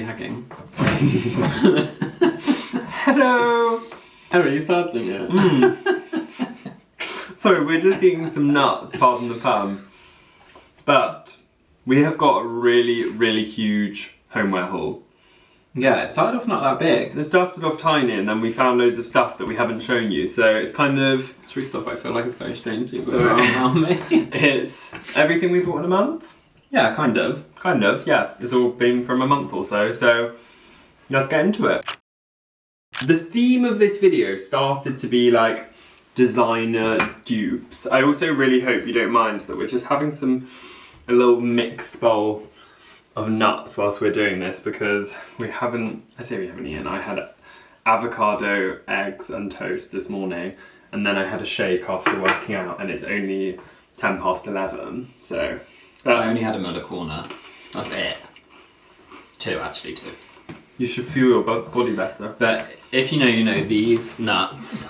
we hugging? Hello! Oh, are you starting it? Sorry, we're just eating some nuts, pardon the pun. But we have got a really, really huge homeware haul. Yeah, it started off not that big. It started off tiny and then we found loads of stuff that we haven't shown you. So it's kind of... Should we stop? I feel like it's very strange to you. So, me. It's everything we bought in a month. Yeah, kind of. Kind of, yeah. It's all been from a month or so. So let's get into it. The theme of this video started to be like designer dupes. I also really hope you don't mind that we're just having a little mixed bowl of nuts whilst we're doing this, because we haven't eaten. I had avocado, eggs and toast this morning, and then I had a shake after working out, and it's only 11:10, so... I only had a murder corner. That's it. Two. You should feel your body better. But if you know, these nuts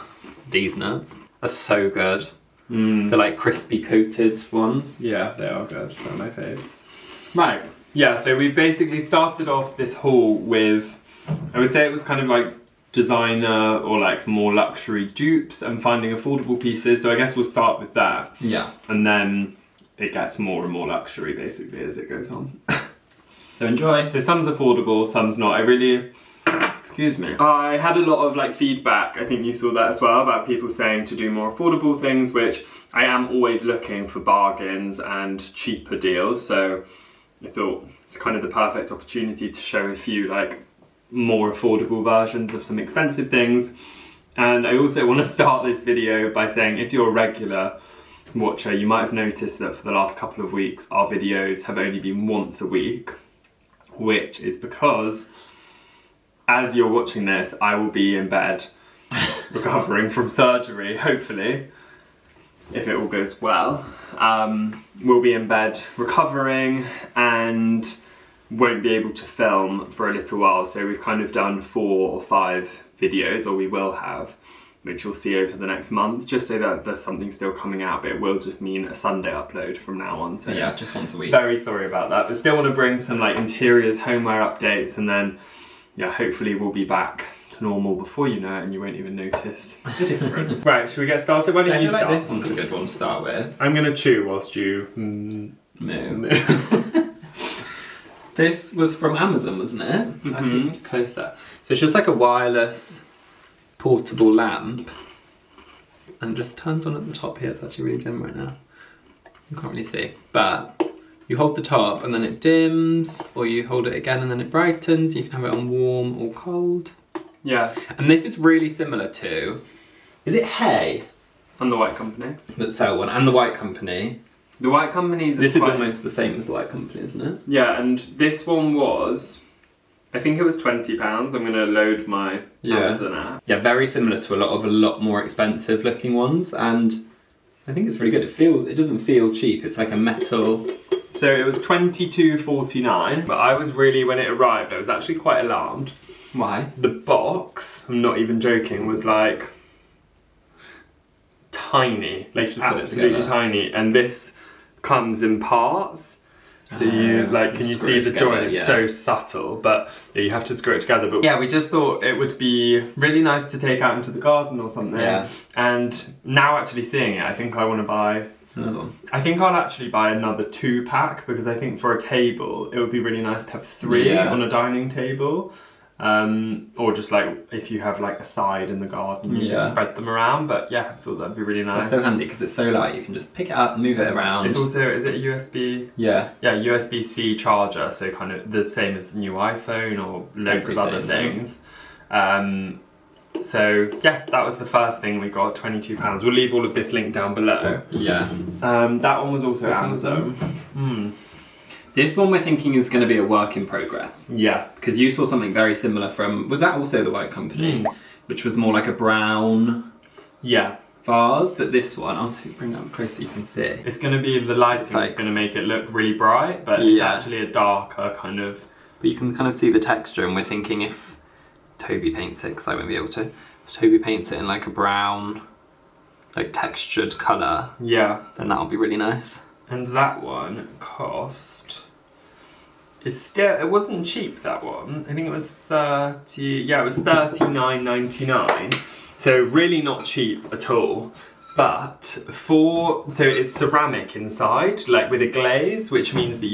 are so good. They're like crispy coated ones. Yeah, they are good. They're my faves. Right. Yeah, so we basically started off this haul with, I would say it was kind of like designer or like more luxury dupes and finding affordable pieces. So I guess we'll start with that. Yeah. And then it gets more and more luxury basically as it goes on. So enjoy. So some's affordable, some's not. Excuse me. I had a lot of like feedback, I think you saw that as well, about people saying to do more affordable things, which I am always looking for bargains and cheaper deals. So I thought it's kind of the perfect opportunity to show a few like more affordable versions of some expensive things. And I also want to start this video by saying, if you're a regular watcher, you might have noticed that for the last couple of weeks our videos have only been once a week, which is because as you're watching this I will be in bed recovering from surgery, hopefully, if it all goes well. We'll be in bed recovering and won't be able to film for a little while, so we've kind of done 4 or 5 videos, or we will have, which you'll see over the next month, just so that there's something still coming out, but it will just mean a Sunday upload from now on. So yeah, just once a week. Very sorry about that, but still want to bring some like interiors, homeware updates, and then yeah, hopefully we'll be back to normal before you know it, and you won't even notice the difference. Right, should we get started? Why don't you start? Like this one's a good one to start with. I'm gonna chew whilst you move. This was from Amazon, wasn't it? Actually, closer. So it's just like a wireless portable lamp, and it just turns on at the top here. It's actually really dim right now. You can't really see, but you hold the top and then it dims, or you hold it again and then it brightens. You can have it on warm or cold. Yeah. And this is really similar to, is it Hay? And the White Company. That sell one, and the White Company. The White Company is... This is almost the same as the White Company, isn't it? Yeah, and this one was, I think it was £20. I'm going to load my Amazon app. Yeah, very similar to a lot more expensive looking ones, and I think it's really good. It doesn't feel cheap. It's like a metal... So it was $22.49, but I was really, when it arrived, I was actually quite alarmed. Why? The box, I'm not even joking, was like tiny, like absolutely tiny, and this comes in parts. So you like, can you see the joint? It's so subtle, but yeah, you have to screw it together. But yeah, we just thought it would be really nice to take out into the garden or something. Yeah. And now actually seeing it, I think I want to buy another one. I think I'll actually buy another 2-pack, because I think for a table it would be really nice to have 3 on a dining table. Or just like if you have like a side in the garden, you can spread them around. But yeah, I thought that'd be really nice. It's so handy because it's so light. You can just pick it up, move it around. It's also, is it a USB? Yeah. Yeah, USB-C charger, so kind of the same as the new iPhone or loads of other things. So yeah, that was the first thing we got, £22. We'll leave all of this link down below. Yeah. That one was also Amazon. This one we're thinking is going to be a work in progress. Yeah. Because you saw something very similar from, was that also the White Company? Which was more like a brown vase, but this one, I'll bring it up close so you can see. It's going to be, the lighting that's going to make it look really bright, but it's actually a darker kind of... But you can kind of see the texture, and we're thinking if Toby paints it, because I won't be able to, if Toby paints it in like a brown, like textured colour, then that'll be really nice. And that one cost It's still, it wasn't cheap, that one. I think it was 30, yeah, it was $39.99. So really not cheap at all. But so it's ceramic inside, like with a glaze, which means that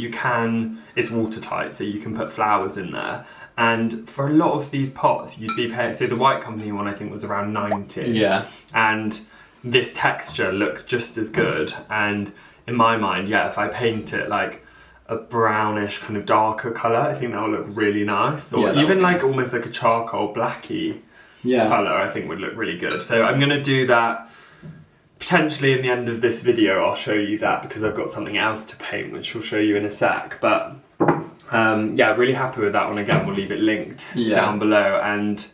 it's watertight, so you can put flowers in there. And for a lot of these pots, you'd be paying, so the White Company one I think was around 90. Yeah. And this texture looks just as good. And in my mind, yeah, if I paint it like a brownish kind of darker colour, I think that will look really nice. Or even like almost like a charcoal blacky colour, I think would look really good. So I'm gonna do that. Potentially in the end of this video I'll show you that because I've got something else to paint which we'll show you in a sec, but yeah, really happy with that one. Again, we'll leave it linked down below. And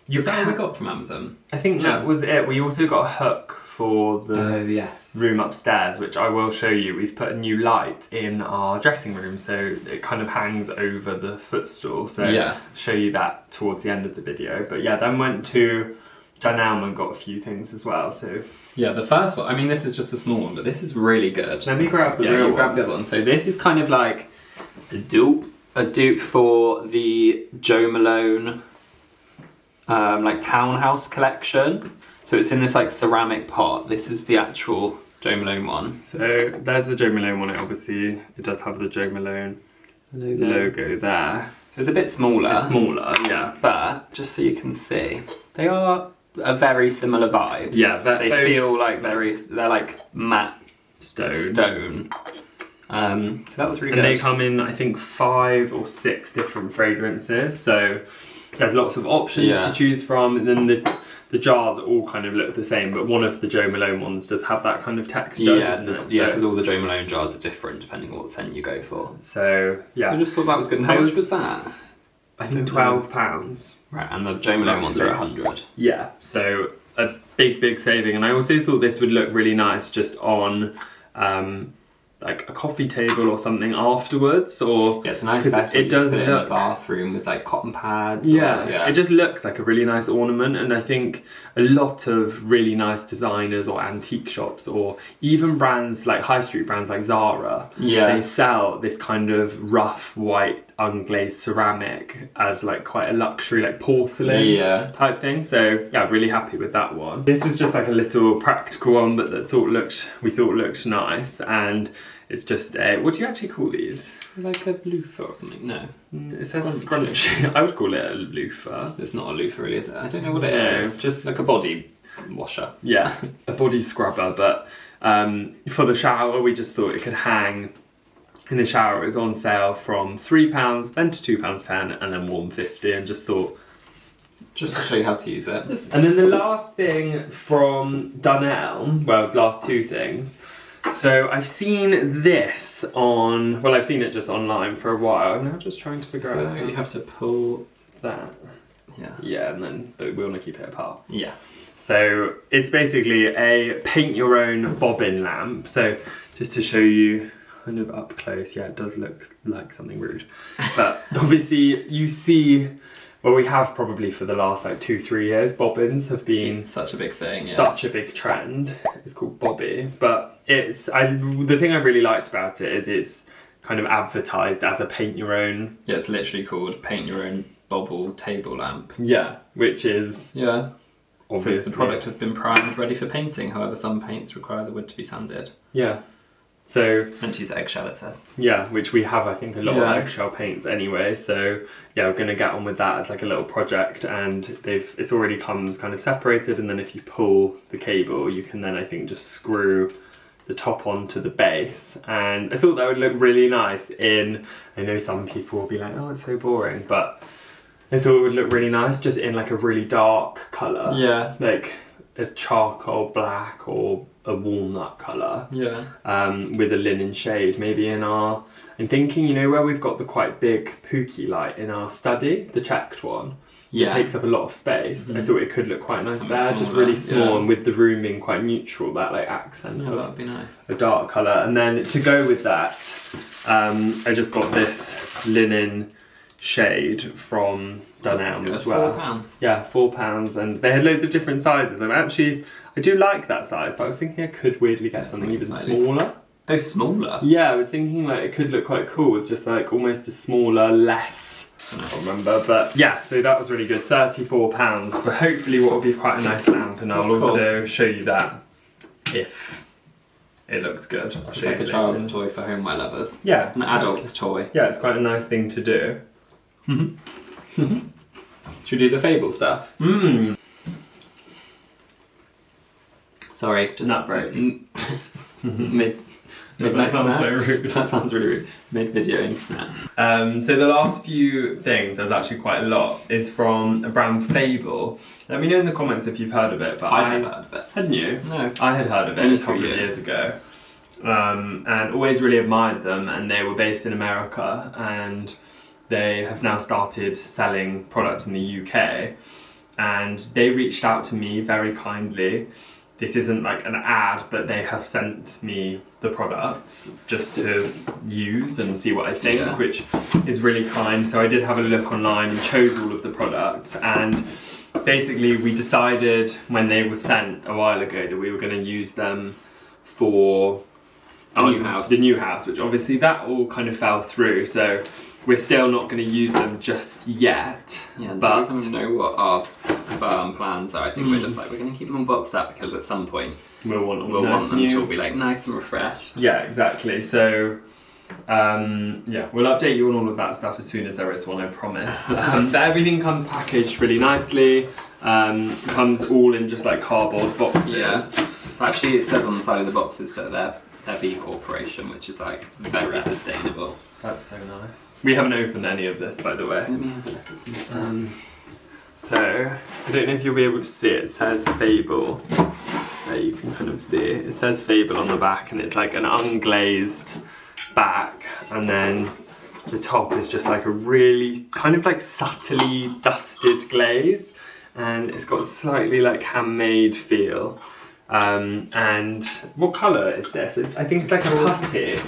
is that what we got from Amazon? I think that was it. We also got a hook for the room upstairs, which I will show you. We've put a new light in our dressing room, so it kind of hangs over the footstool, so I'll show you that towards the end of the video. But yeah, then went to Dunelm and got a few things as well, so yeah, the first one, I mean this is just a small one, but this is really good. Let me grab the real one. Grab the other one. So this is kind of like a dupe for the Jo Malone like townhouse collection. So it's in this like ceramic pot. This is the actual Jo Malone one. So there's the Jo Malone one. It does have the Jo Malone logo there. So it's a bit smaller. It's smaller, yeah. But just so you can see, they are a very similar vibe. Yeah, they feel like they're like matte stone. So that was really good. And they come in, I think, 5 or 6 different fragrances. So there's lots of options to choose from. And then the jars all kind of look the same, but one of the Jo Malone ones does have that kind of texture. Yeah, because all the Jo Malone jars are different depending on what scent you go for. So yeah, so I just thought that was good. And how much was that? I think £12. Right, and the Jo Malone ones are 100. Yeah, so a big saving. And I also thought this would look really nice just on like a coffee table or something afterwards, or it's a nice vessel. It does look in the bathroom with like cotton pads. It just looks like a really nice ornament. And I think a lot of really nice designers or antique shops, or even brands like high street brands like Zara, they sell this kind of rough white unglazed ceramic as like quite a luxury, like porcelain type thing. So yeah, really happy with that one. This was just like a little practical one, but we thought looked nice. And it's just a, what do you actually call these? Like a loofah or something? No. It says scrunchie. I would call it a loofah. It's not a loofah really, is it? I don't know what it is. Just like a body washer. Yeah, a body scrubber. But for the shower, we just thought it could hang in the shower. It was on sale from £3, then to £2.10, and then £1.50, and just thought, just to show you how to use it. And then the last thing from Dunelm, well, last 2 things. So I've seen this on, well, I've seen it just online for a while. I'm now just trying to figure out how you have to pull that. Yeah, and then, but we want to keep it apart. Yeah. So it's basically a paint your own bobbin lamp. So just to show you kind of up close, yeah, it does look like something rude. But obviously you see, well, we have probably for the last like 2-3 years, bobbins have been such a big thing, such a big trend. It's called Bobby, but the thing I really liked about it is it's kind of advertised as a paint your own. Yeah, it's literally called paint your own bobble table lamp. Yeah, which is obviously so the product has been primed, ready for painting. However, some paints require the wood to be sanded. Yeah. So and to use eggshell, it says. Yeah, which we have, I think, a lot of eggshell paints anyway. So yeah, we're gonna get on with that as like a little project, and it's already comes kind of separated, and then if you pull the cable, you can then, I think, just screw the top onto the base. And I thought that would look really nice in, I know some people will be like, oh, it's so boring, but I thought it would look really nice just in like a really dark colour. Yeah. Like a charcoal black or a walnut colour. Yeah. With a linen shade, maybe in our, I'm thinking, you know, where we've got the quite big pooky light in our study, the checked one. It takes up a lot of space. I thought it could look quite nice there, just really small, and with the room being quite neutral, that like accent of that'd be nice. A dark colour. And then to go with that, I just got this linen shade from Dunelm as well. £4. Yeah, £4, and they had loads of different sizes. And actually, I do like that size, but I was thinking I could weirdly get something even smaller. Oh, smaller? Yeah, I was thinking like it could look quite cool. It's just like almost a smaller, less. I can't remember, but yeah, so that was really good. £34 for hopefully what will be quite a nice lamp, and I'll also show you that if it looks good. It's like a child's toy for homeware lovers. Yeah. An adult's toy. Yeah, it's quite a nice thing to do. Should we do the Fable stuff? Sorry, just nut break. Midnight that sounds snack. so rude. That sounds really rude. Mid-videoing snack. So the last few things, there's actually quite a lot, is from a brand Fable. Let me know in the comments if you've heard of it. But I never heard of it. Hadn't you? No. I had heard of it a couple of years ago. And always really admired them, and they were based in America, and they have now started selling products in the UK. And they reached out to me very kindly. This isn't like an ad, but they have sent me the products just to use and see what I think, which is really kind. So I did have a look online and chose all of the products, and basically we decided when they were sent a while ago that we were going to use them for the new house, which obviously that all kind of fell through. So we're still not going to use them just yet. Yeah, until we kind of know what our firm plans are. I think we're just like, we're going to keep them all boxed up because at some point we'll want them to be like nice and refreshed. Yeah, exactly. So yeah, we'll update you on all of that stuff as soon as there is one, I promise. But everything comes packaged really nicely. Comes all in just like cardboard boxes. Yeah. So actually it says on the side of the boxes that they're B Corporation, which is like very sustainable. That's so nice. We haven't opened any of this, by the way. Let me have a look at some stuff. So, I don't know if you'll be able to see it. It says Fable. There you can kind of see it. It says Fable on the back, and it's like an unglazed back, and then the top is just like a really kind of like subtly dusted glaze, and it's got a slightly like handmade feel. And what colour is this? I think it's like a putty.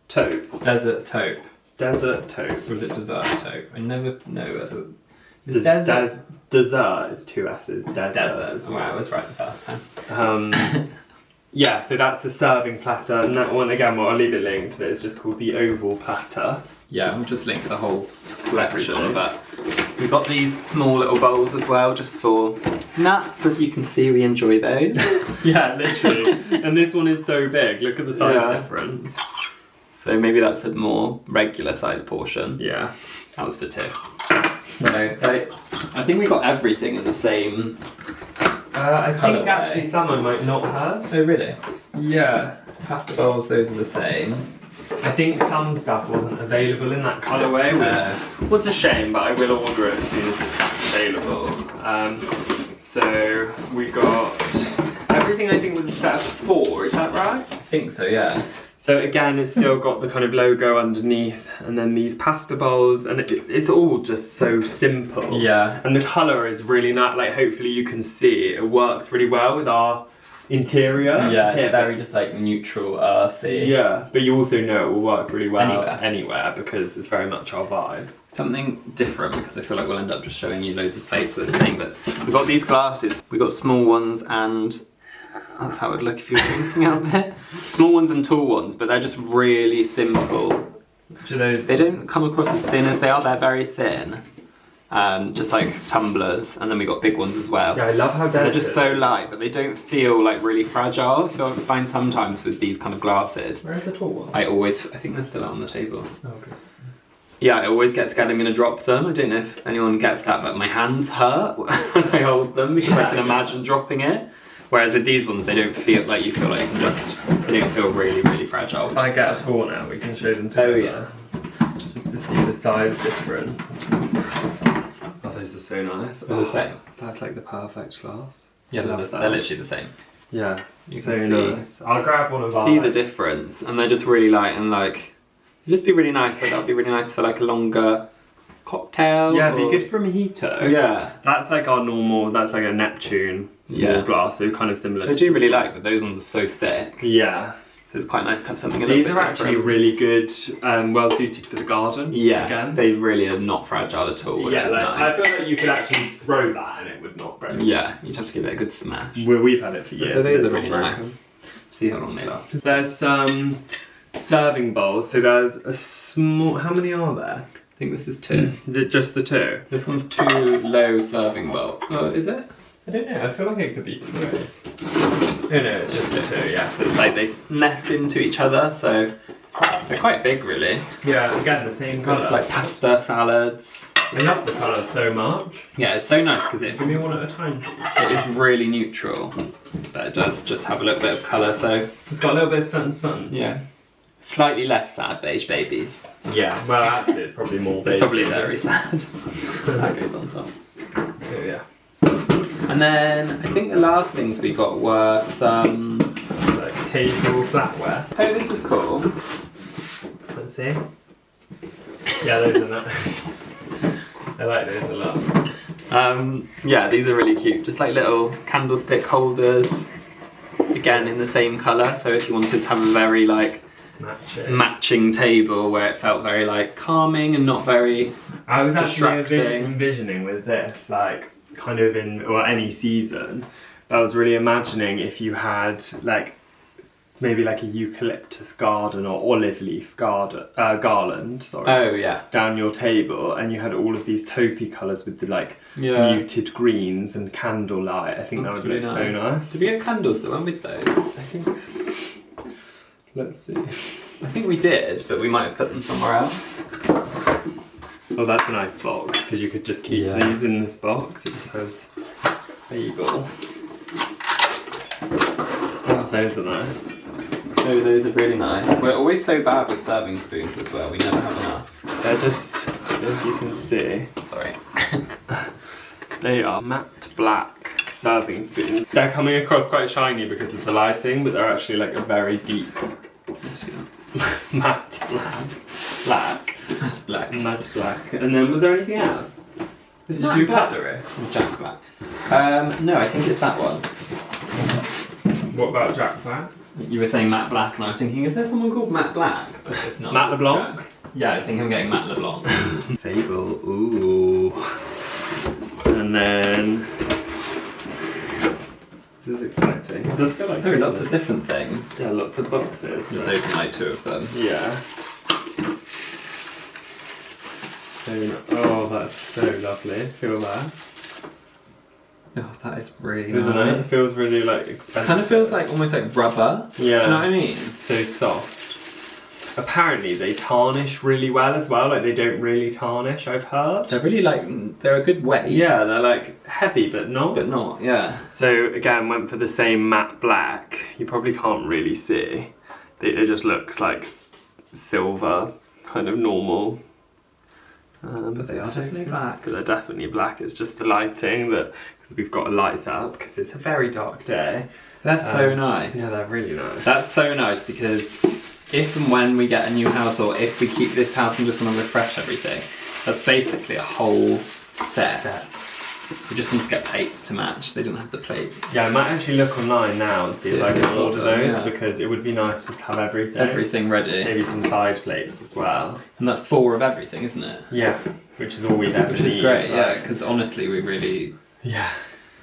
Taupe. Desert taupe. Desert taupe. Or is it desert taupe? I never know whether... Desert is 2 S's. Desert. Wow, I was right the first time. Yeah, so that's a serving platter, and that one again, well, I'll leave it linked, but it's just called the oval platter. Yeah, we'll just link the whole collection, but we've got these small little bowls as well, just for nuts. As you can see, we enjoy those. Yeah, literally. And this one is so big, look at the size difference. So maybe that's a more regular size portion. Yeah. That was for 2. So I think we got everything in the same I think actually some I might not have. Oh really? Yeah. Pasta bowls, those are the same. I think some stuff wasn't available in that colourway, which was a shame, but I will order it as soon as it's available. So we got everything. I think was a set of 4, is that right? I think so, yeah. So again, it's still got the kind of logo underneath, and then these pasta bowls, and it's all just so simple. Yeah. And the colour is really nice, like hopefully you can see it works really well with our interior. Yeah, it's very just like neutral, earthy. Yeah, but you also know it will work really well anywhere because it's very much our vibe. Something different, because I feel like we'll end up just showing you loads of plates that are the same, but we've got these glasses. We've got small ones, and that's how it would look if you were drinking out there. Small ones and tall ones, but they're just really simple. They don't come across as thin as they are, they're very thin. Just like tumblers, and then we got big ones as well. Yeah, I love how delicate. They're just so light, but they don't feel like really fragile. I find sometimes with these kind of glasses. Where are the tall ones? I think they're still out on the table. Oh, okay. Yeah, I always get scared I'm going to drop them. I don't know if anyone gets that, but my hands hurt when I hold them because I can imagine dropping it. Whereas with these ones, they don't feel like you feel like you can they don't feel really, really fragile. If I get a tour now, we can show them together. Oh yeah. Just to see the size difference. Oh, those are so nice. They're the same. That's like the perfect glass. Yeah, they're literally the same. Yeah, you so can see. Nice. I'll grab one of ours. See the difference, and they're just really light and like, it'd just be really nice. Like that'd be really nice for like a longer cocktail. Yeah, it'd be good for a mojito. Yeah. That's like our normal, that's like a Neptune small glass, so kind of similar to I do really like, but those ones are so thick. Yeah. So it's quite nice to have something a little bit different. These are actually really good, well suited for the garden. Yeah, again. They really are not fragile at all, which is nice. I feel like you could actually throw that and it would not break. Yeah, you'd have to give it a good smash. We've had it for years. So those are really nice. See how long they last. There's some serving bowls. So there's a small, how many are there? I think this is 2. Is it just the 2? This one's 2 low serving bowls. Oh, is it? I don't know, I feel like it could be 3. Oh no, it's just a 2, yeah. So it's like they nest into each other, so they're quite big really. Yeah, again, the same colour. Like pasta, salads. I love the colour so much. Yeah, it's so nice because Give me one at a time. it is really neutral, but it does just have a little bit of colour, so... It's got a little bit of sun. Yeah. Slightly less sad beige babies. Yeah, well actually it's probably more beige. It's probably very sad. That goes on top. Oh yeah. And then I think the last things we got were some... Like table flatware. Oh, this is cool. Let's see. Yeah, those are nice. I like those a lot. Yeah, these are really cute. Just like little candlestick holders. Again, in the same colour. So if you wanted to have a very like matching table where it felt very like calming and not very I was actually distracting. envisioning with this, like kind of in or any season. I was really imagining if you had like maybe like a eucalyptus garden or olive leaf garland, sorry. Oh yeah. Down your table, and you had all of these taupey colours with the like muted greens and candlelight. I think that would look so nice. Did we get candles that went with those? I think. Let's see. I think we did, but we might have put them somewhere else. Oh, that's a nice box because you could just keep these in this box. It just says bagel. Oh, those are nice. Oh, those are really nice. We're always so bad with serving spoons as well. We never have enough. They're just, as you can see, sorry. They are matte black serving spoons. They're coming across quite shiny because of the lighting, but they're actually like a very deep matte black. Matte black. And then was there anything else? Did you do cutlery? Jack Black. No, I think it's that one. What about Jack Black? You were saying Matte Black, and I was thinking, is there someone called Matte Black? But it's not. Matte LeBlanc? Yeah, I think I'm getting Matte LeBlanc. Fable, ooh. And then... This is exciting. It does feel like Christmas. Lots of different things. Yeah, lots of boxes. Just open like 2 of them. Yeah. Oh, that's so lovely. Feel that. Oh, that is really Isn't nice. it? It feels really like expensive. Kind of feels like almost like rubber. Yeah. Do you know what I mean? So soft. Apparently they tarnish really well as well. Like they don't really tarnish, I've heard. They're really like, they're a good weight. Yeah, they're like heavy but not. But not, yeah. So again, went for the same matte black. You probably can't really see. It just looks like silver, kind of normal. But they are definitely black. But they're definitely black. It's just the lighting that, because we've got a light up because it's a very dark day. That's so nice. Yeah, they're really nice. That's so nice because if and when we get a new house, or if we keep this house and just want to refresh everything, that's basically a whole set. We just need to get plates to match. They don't have the plates. Yeah, I might actually look online now and see if I can order those because it would be nice just to have everything. Everything ready. Maybe some side plates as well. And that's 4 of everything, isn't it? Yeah, which is all we'd ever need. Which is great, yeah, because honestly we really... Yeah.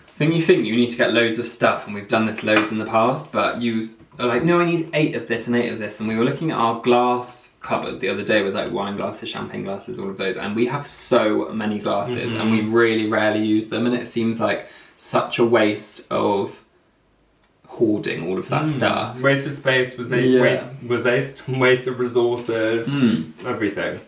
I think you need to get loads of stuff, and we've done this loads in the past, but you are like, no, I need 8 of this and 8 of this, and we were looking at our glass cupboard the other day with like wine glasses, champagne glasses, all of those, and we have so many glasses and we really rarely use them, and it seems like such a waste of hoarding all of that stuff. Waste of space, waste of resources, everything.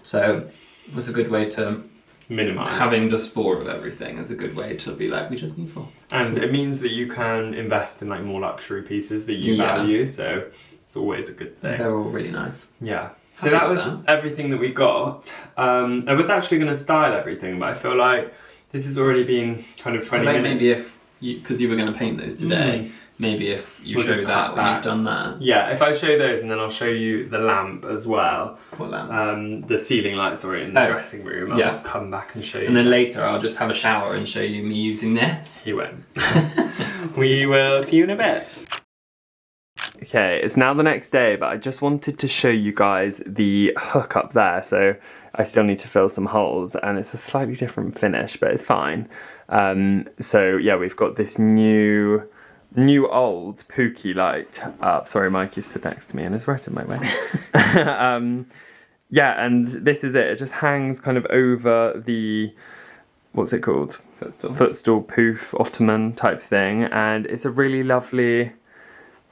So it was a good way to minimise. Having just 4 of everything is a good way to be like, we just need 4. And it means that you can invest in like more luxury pieces that you value, so it's always a good thing. They're all really nice. Yeah. So that was everything that we got. I was actually going to style everything, but I feel like this has already been kind of 20 minutes. Maybe if because you were going to paint those today, maybe if you show that when you've done that. Yeah, if I show those and then I'll show you the lamp as well. What lamp? The ceiling lights are in the dressing room. I'll come back and show you. And then later I'll just have a shower and show you me using this. You won't. We will see you in a bit. Okay, it's now the next day, but I just wanted to show you guys the hook up there. So I still need to fill some holes, and it's a slightly different finish, but it's fine. So yeah, we've got this new new old Pookie light up. Sorry, Mikey stood next to me and is right in my way. Yeah, and this is it. It just hangs kind of over the, what's it called? Footstool poof ottoman type thing, and it's a really lovely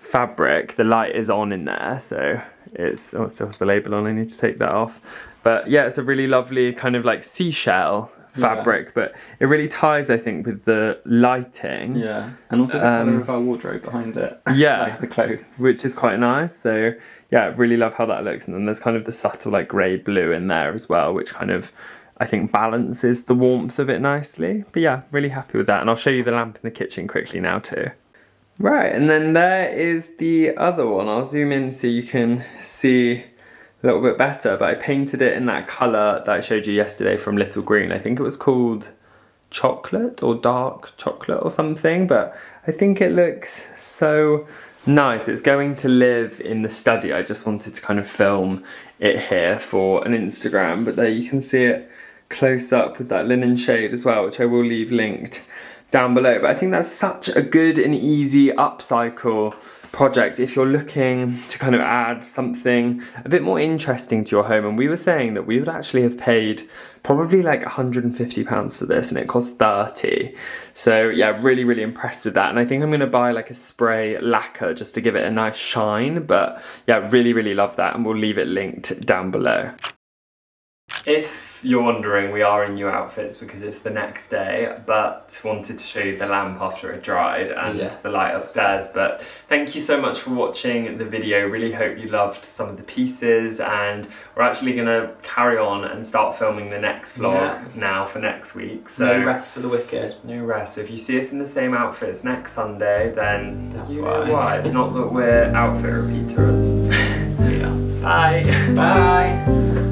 fabric. The light is on in there, so it's, oh, it still has the label on, I need to take that off. But yeah, it's a really lovely kind of like seashell fabric, but it really ties, I think, with the lighting. Yeah, and also the colour of our wardrobe behind it. Yeah, like the clothes, which is quite nice. So yeah, really love how that looks. And then there's kind of the subtle like grey blue in there as well, which kind of, I think, balances the warmth of it nicely. But yeah, really happy with that. And I'll show you the lamp in the kitchen quickly now too. Right, and then there is the other one. I'll zoom in so you can see a little bit better, but I painted it in that colour that I showed you yesterday from Little Green. I think it was called chocolate or dark chocolate or something, but I think it looks so nice. It's going to live in the study. I just wanted to kind of film it here for an Instagram, but there you can see it close up with that linen shade as well, which I will leave linked down below. But I think that's such a good and easy upcycle project if you're looking to kind of add something a bit more interesting to your home. And we were saying that we would actually have paid probably like £150 for this, and it cost 30. So yeah, really, really impressed with that. And I think I'm gonna buy like a spray lacquer just to give it a nice shine. But yeah, really, really love that, and we'll leave it linked down below. If you're wondering, we are in new outfits because it's the next day, but wanted to show you the lamp after it dried and the light upstairs. But thank you so much for watching the video. Really hope you loved some of the pieces, and we're actually gonna carry on and start filming the next vlog now for next week. So no rest for the wicked. No rest. So if you see us in the same outfits next Sunday, then that's why. It's not that we're outfit repeaters. Yeah. Bye. Bye.